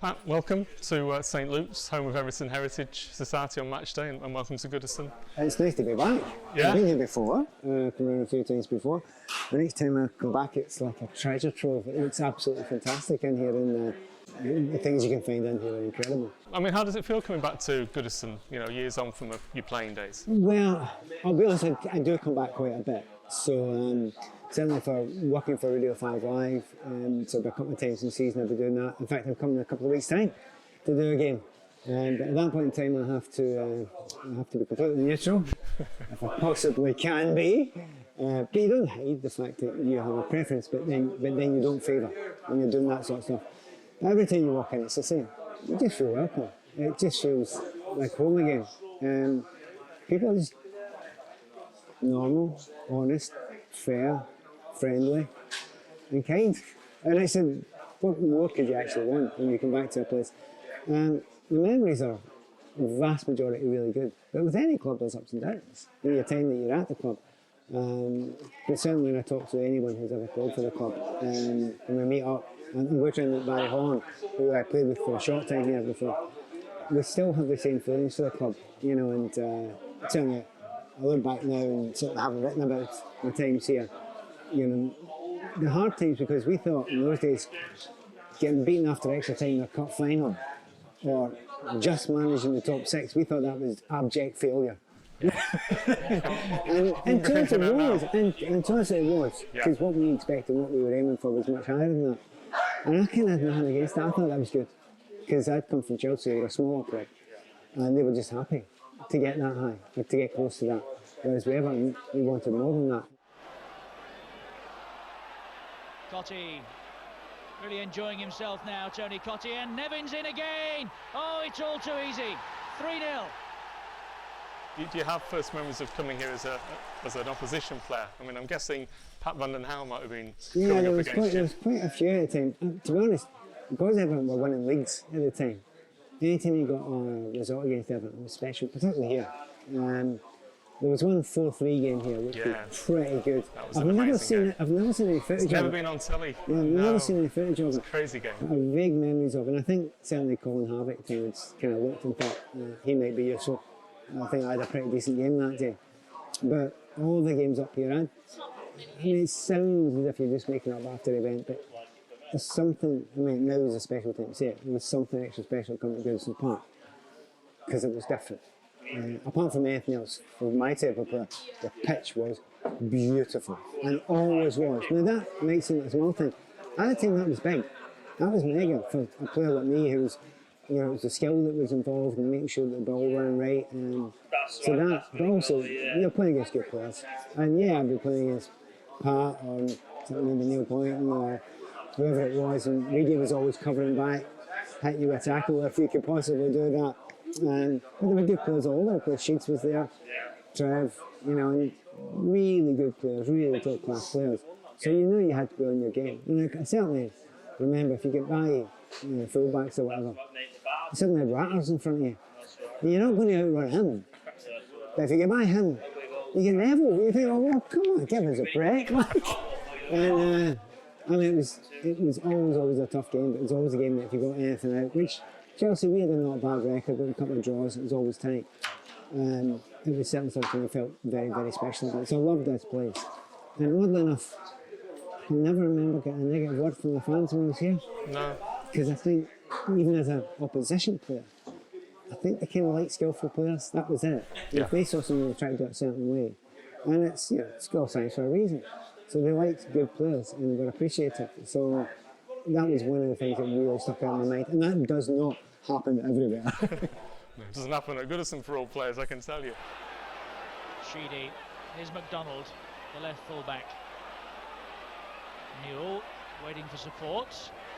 Pat, welcome to St Luke's, home of Everton Heritage Society on match day, and welcome to Goodison. It's nice to be back. Yeah. I've been here before, come around a few times before, but each time I come back it's like a treasure trove. It looks absolutely fantastic in here, and the things you can find in here are incredible. I mean, how does it feel coming back to Goodison, years on from your playing days? Well, I'll be honest, I do come back quite a bit. So certainly for working for Radio 5 Live, so a couple of times in the season I'll be doing that. In fact, I'm coming in a couple of weeks' time to do a game. But at that point in time I have to be completely neutral, if I possibly can be. But you don't hide the fact that you have a preference, but then you don't favour when you're doing that sort of stuff. But every time you walk in, it's the same. You just feel welcome. It just feels like home again. People are just normal, honest, fair, friendly, and kind. And I said, what more could you actually want when you come back to a place? The memories are, the vast majority, really good. But with any club, there's ups and downs in your time that you're at the club. But certainly when I talk to anyone who's ever played for the club, and we meet up, and we're trying with Barry Horn, who I played with for a short time here before, we still have the same feelings for the club, and certainly I look back now and certainly haven't written about my times here. The hard times, because we thought in those days getting beaten after extra time in a cup final or just managing the top six, we thought that was abject failure. and to us it was, because what we expected, what we were aiming for was much higher than that. And I kind of had nothing against that. I thought that was good, because I'd come from Chelsea, they were a smaller club, and they were just happy to get that high, or to get close to that. Whereas with Everton, we wanted more than that. Cottee, really enjoying himself now, Tony Cottee, and Nevin's in again! Oh, it's all too easy. 3-0. Do you have first memories of coming here as an opposition player? I mean, I'm guessing Pat van den Hauwe might have been coming up against you. There was quite a few at the time. To be honest, because Everton were winning leagues at the time, anytime you got a result against Everton was special, particularly here. There was one 4-3 game here, which was pretty good. I've never seen any footage of it. It's never been on telly. Yeah, I've never seen any footage of it. It's a crazy game. I have vague memories of it, and I think certainly Colin Harvick kind of looked and thought he might be useful. I think I had a pretty decent game that day. But all the games up here, it sounds as if you're just making up after the event, but there's something, now is a special time to say it, there was something extra special coming to Goodison Park, because it was different. Apart from anything else, for my type of player, the pitch was beautiful, and always was. Now that might seem like a small thing. At the time that was big, that was mega for a player like me who was, it was the skill that was involved in making sure that the ball ran right, so that, but also you're playing against good players, and I'd be playing against Pat or maybe Neil Boynton or whoever it was, and Reedy was always covering back, hit you with a tackle if you could possibly do that. But there were good players all over the place. Sheets was there, Trev, and really good players, really top class players. So you knew you had to be on your game. And I certainly remember if you get by full-backs or whatever, you suddenly had Ratters in front of you. And you're not going to outrun him. But if you get by him, you get level. You think, oh, come on, give us a break. And it was always a tough game, but it was always a game that if you got anything out, which Chelsea, we had a not bad record, but a couple of draws, it was always tight. It was certainly something I felt very, very special about. So I loved this place. And oddly enough, I never remember getting a negative word from the fans when I was here. No. Because I think, even as an opposition player, I think they kind of like skillful players. That was it. Yeah. If they saw something, they tried to do it a certain way. And it's, skill science for a reason. So they liked good players and were appreciative. So that was one of the things that really stuck out in my mind. And that does not happen everywhere. It doesn't happen at Goodison for all players, I can tell you. Sheedy, here's McDonald, the left full-back. Newell waiting for support.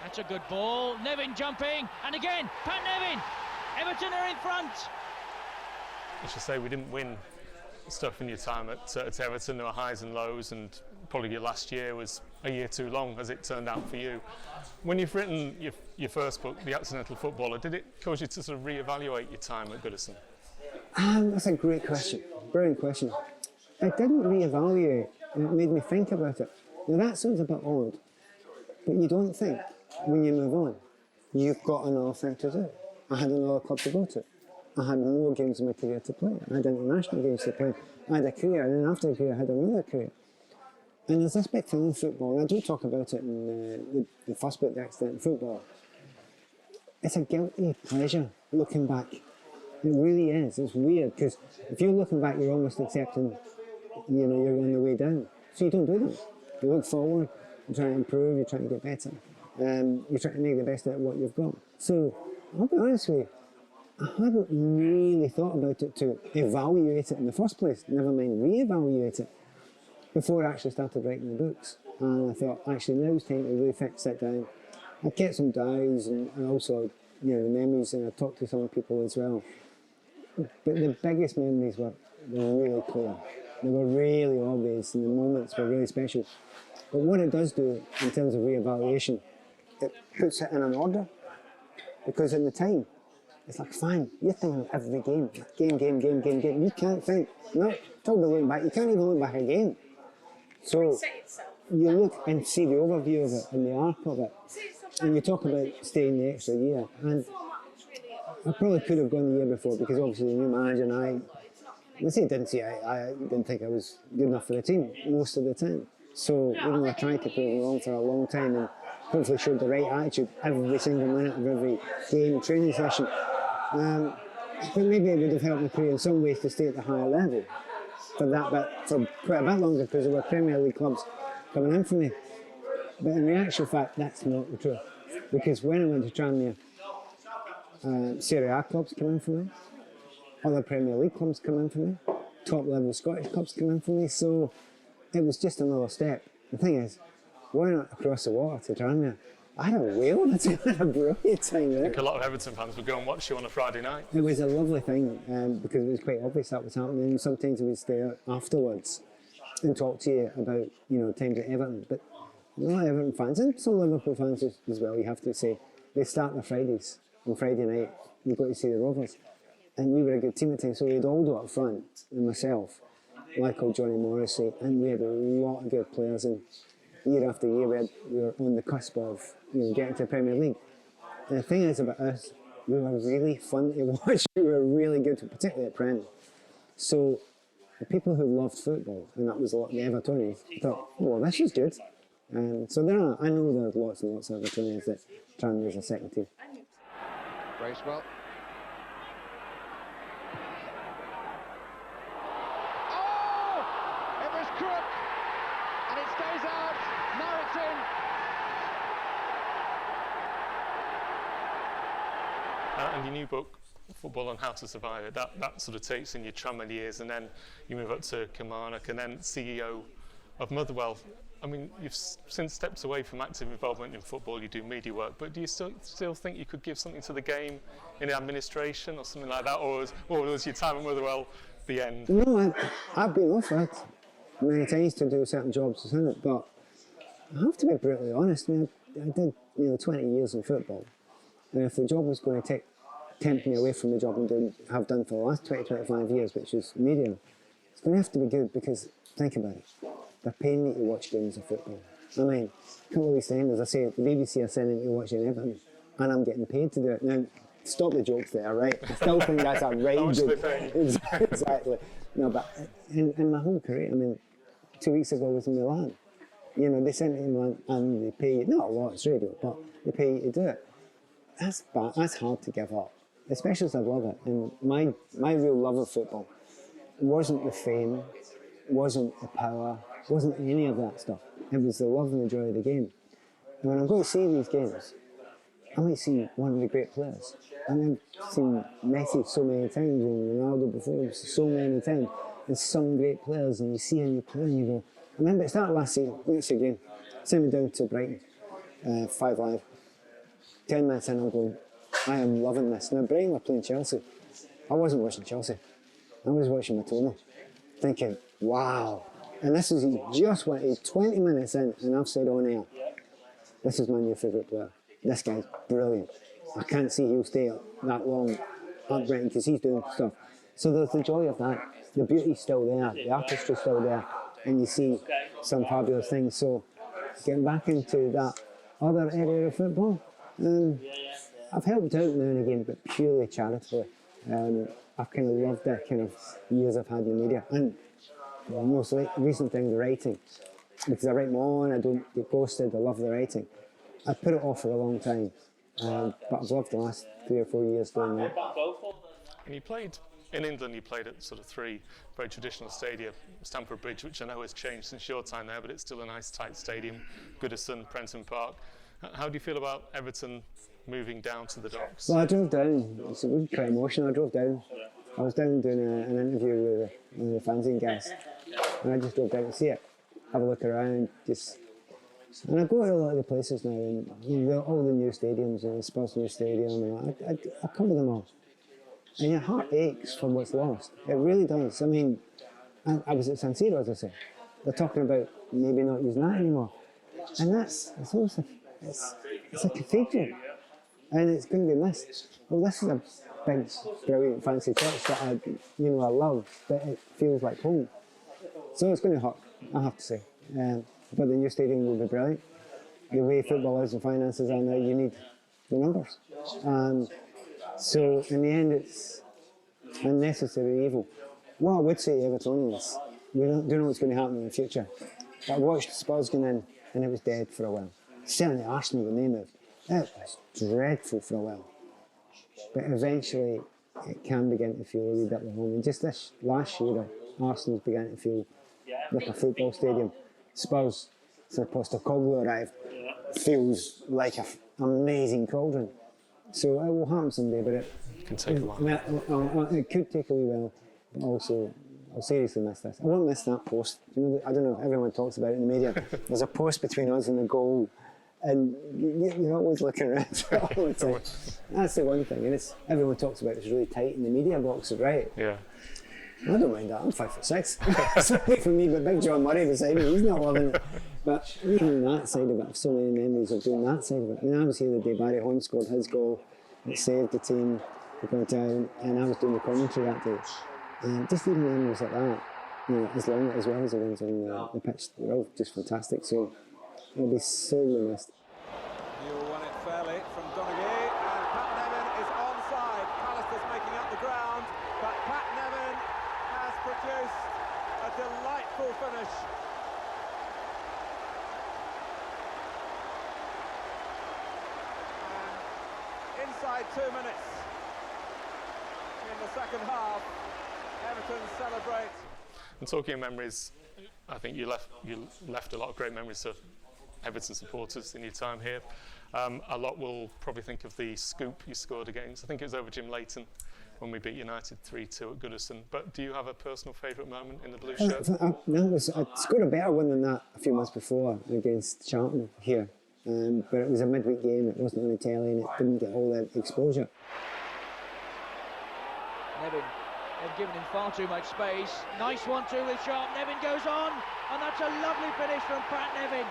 That's a good ball. Nevin jumping, and again, Pat Nevin. Everton are in front. I should say we didn't win stuff in your time at Everton. There were highs and lows, and probably your last year was a year too long, as it turned out for you. When you've written your first book, The Accidental Footballer, did it cause you to sort of re-evaluate your time at Goodison? That's a great question, brilliant question. I didn't re-evaluate, and it made me think about it. Now that sounds a bit odd, but you don't think when you move on. you've got another thing to do. I had another club to go to. I had more games in my career to play. I had international games to play. I had a career, and then after a career, I had another career. And there's this big thing in football, and I do talk about it in the first book, The Accident in Football. It's a guilty pleasure looking back. It really is. It's weird, because if you're looking back, you're almost accepting, you're on the way down. So you don't do that. You look forward, you're trying to improve, you're trying to get better. You're trying to make the best out of what you've got. So, I'll be honest with you, I hadn't really thought about it to evaluate it in the first place, never mind re-evaluate it, before I actually started writing the books. And I thought, actually, now it's time to really sit down. I get some diaries and also, memories, and I talked to some people as well. But the biggest memories were really clear. They were really obvious, and the moments were really special. But what it does do, in terms of re-evaluation, it puts it in an order. Because at the time, it's like, fine, you're thinking of every game. Game. You can't think. No, talk about looking back. You can't even look back again. So you look and see the overview of it and the arc of it. And you talk about staying the extra year. And I probably could have gone the year before, because obviously the new manager and I didn't think I was good enough for the team most of the time. So even though I tried to prove it wrong for a long time and hopefully showed the right attitude every single minute of every game, training session, but maybe it would have helped my career in some ways to stay at the higher level for quite a bit longer, because there were Premier League clubs coming in for me. But in actual fact, that's not the truth. Because when I went to Tranmere, Serie A clubs came in for me, other Premier League clubs come in for me, top level Scottish clubs come in for me, so it was just another step. The thing is, why not across the water to Tranmere? I had a whale of a time, I had a brilliant time there. I think a lot of Everton fans would go and watch you on a Friday night. It was a lovely thing, because it was quite obvious that was happening, and sometimes we would stay out afterwards and talk to you about, times at Everton. But a lot of Everton fans, and some Liverpool fans as well, you have to say, they start their Fridays. On Friday night, you've got to see the Rovers. And we were a good team at the time, so we had Aldo up front, and myself, Michael, Johnny Morrissey, and we had a lot of good players. And year after year, we were on the cusp of getting to the Premier League. And the thing is about us, we were really fun to watch. We were really good, particularly at Prem. So the people who loved football, and that was a lot of the Evertonians, thought, well, this is good. So I know there are lots and lots of Evertonians that Tranmere is a second team. Bracewell. Oh! It was Crook, and it stays out. Now it's in. And your new book, Football and How to Survive It, that sort of takes in your Tranmere years, and then you move up to Kilmarnock, and then CEO of Motherwell. I mean, you've since stepped away from active involvement in football, you do media work, but do you still think you could give something to the game in administration or something like that, or was your time at Motherwell the end? No, I've been offered many times to do certain jobs, isn't it? But I have to be brutally honest. I mean, I did 20 years in football, and if the job was going to tempt me away from the job and have done for the last 25 years, which is media, it's going to have to be good, because think about it. They're paying me to watch games of football. I mean, a couple of weeks time, as I say, the BBC are sending me to watch Everton, and I'm getting paid to do it. Now, stop the jokes there, right? I still think that's outrageous. Exactly. No, but in my whole career, I mean, 2 weeks ago I was in Milan. They sent me to Milan and they pay you, not a lot, it's radio, but they pay you to do it. That's bad. That's hard to give up, especially as I love it. And my real love of football wasn't the fame, wasn't the power, wasn't any of that stuff. It was the love and the joy of the game. And when I'm going to see these games, I might see one of the great players. And I've seen Messi so many times, and Ronaldo before so many times, and some great players, and you see and you play and you go. I remember it started last season, weeks again, sent me down to Brighton, 5 Live. 10 minutes in, I'm going, I am loving this. Now, Brighton were playing Chelsea. I wasn't watching Chelsea. I was watching Matoma, thinking, wow. And this is, he just went, he's 20 minutes in, and I've said on air, this is my new favourite player. This guy's brilliant. I can't see he'll stay that long at Brighton, because he's doing stuff. So there's the joy of that. The beauty's still there, the artistry's still there, and you see some fabulous things. So getting back into that other area of football, I've helped out now and again, but purely charitably. I've kind of loved the kind of years I've had in the media, and the most recent thing, the writing, because I write my own, I don't get ghosted, I love the writing. I put it off for a long time, but I've loved the last 3 or 4 years doing that. And you played in England, you played at sort of 3 very traditional stadia, Stamford Bridge, which I know has changed since your time there, but it's still a nice tight stadium, Goodison, Prenton Park. How do you feel about Everton moving down to the docks? Well, I drove down, it's quite emotional, I drove down. I was down doing an interview with one of the fanzine guys, and I just drove down to see it, have a look around, and I go to a lot of the places now, and all the new stadiums, the Spurs new stadium, and I cover them all. And your heart aches for what's lost. It really does. I mean, I was at San Siro, as I say. They're talking about maybe not using that anymore. And it's a cathedral. And it's going to be missed. Well, this is a big, brilliant, fancy church that I love, but it feels like home. So it's going to hurt, I have to say. But the new stadium will be brilliant. The way football is and finances are now, you need the numbers. So in the end, it's unnecessary evil. What I would say to Evertonians, we don't know what's going to happen in the future. I watched Spurs going in, and it was dead for a while. Certainly Arsenal, the name of it was dreadful for a while. But eventually, it can begin to feel a wee bit like home. And just this last year, Arsenal's began to feel like a football stadium. Spurs, Sir Postecoglou arrived, feels like an amazing cauldron. So it will happen someday, but it can take a while. It could take a wee while, but also I'll seriously miss this. I won't miss that post. I don't know if everyone talks about it in the media. There's a post between us and the goal, and you're always looking around all the time. That's the one thing, and everyone talks about it's really tight in the media box, right? Yeah. I don't mind that. I'm 5'6". Sorry for me, but Big John Murray beside me, he's not loving it. But even that side of it, I've so many memories of doing that side of it. I mean, I was here the day Barry Horn scored his goal. It saved the team, and I was doing the commentary that day. And just even memories like that, as well as the ones on the pitch, they're all just fantastic. So it'll be sorely missed. Newell won it fairly from Donaghy, and Pat Nevin is onside. Pallister's making up the ground, but Pat Nevin has produced a delightful finish. Inside 2 minutes in the second half, Everton celebrate. And talking of memories, I think you left a lot of great memories of Everton supporters in your time here. A lot will probably think of the scoop you scored against, I think it was over Jim Leighton, when we beat United 3-2 at Goodison. But do you have a personal favourite moment in the blue shirt? No, I scored a better one than that a few months before against Charlton here. But it was a midweek game, it wasn't on the telly, and it didn't get all that exposure. Nevin, they've given him far too much space. Nice 1-2 with Sharp. Nevin goes on, and that's a lovely finish from Pat Nevin.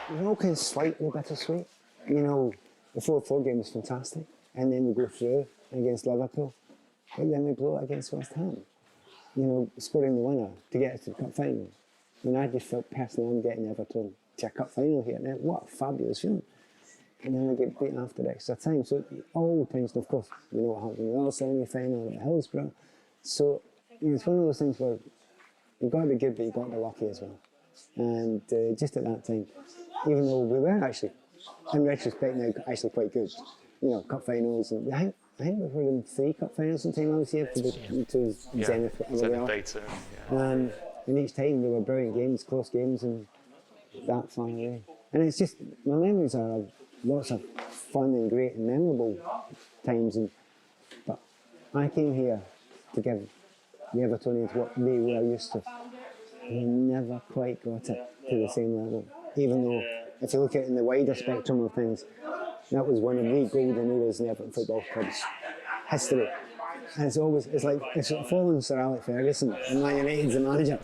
It was all kind of slightly bittersweet. The 4-4 game was fantastic, and then we go through against Liverpool, but then we blow it against West Ham. Scoring the winner to get us to the cup final. And I just felt personally I'm getting Everton to a cup final here. Now, what a fabulous feeling. And then we get beaten after extra time. So it all depends, and of course, you know what happened in the other semi-final at Hillsborough. So it's one of those things where you've got to be good, but you've got to be lucky as well. And just at that time, even though we were actually, in retrospect now, actually quite good, cup finals, and I think we've won 3 cup finals in time I was here to Zenith, Zenith Beta, and each time they were brilliant games, close games, and that far away. And it's just, my memories are lots of fun and great and memorable times, but I came here to give the Evertonians what they were used to. And we never quite got it to the same level. Even though, if you look at it in the wider spectrum of things, that was one of the golden eras in Everton Football Club's history. And it's like following Sir Alex Ferguson and Man United's the manager.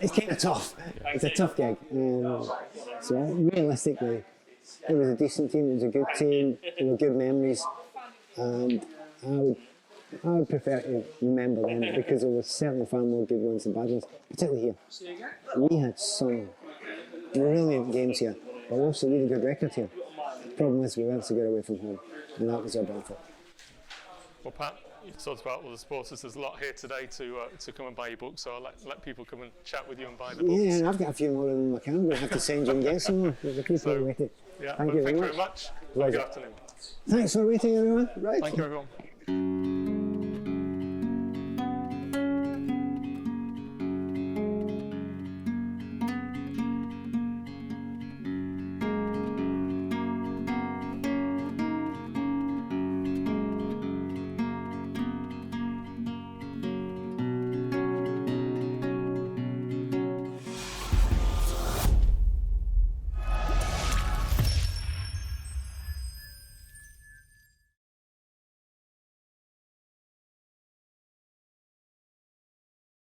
It's kind of tough. It's a tough gig. So realistically, it was a decent team. It was a good team. There were good memories, and I would prefer to remember them because there were certainly far more good ones than bad ones, particularly here. We had some brilliant games here, but also really good record here. problem is we went to get away from home, and that was our benefit. Well, Pat, you've talked about all the supporters. There's a lot here today to come and buy your book, so I'll let people come and chat with you and buy the books. Yeah, and I've got a few more of them I can. I'm going to have to send you and get some more. The people So, waiting. Yeah, Thank you very much. Good afternoon. Thanks for waiting, everyone. Right. Thank you, everyone.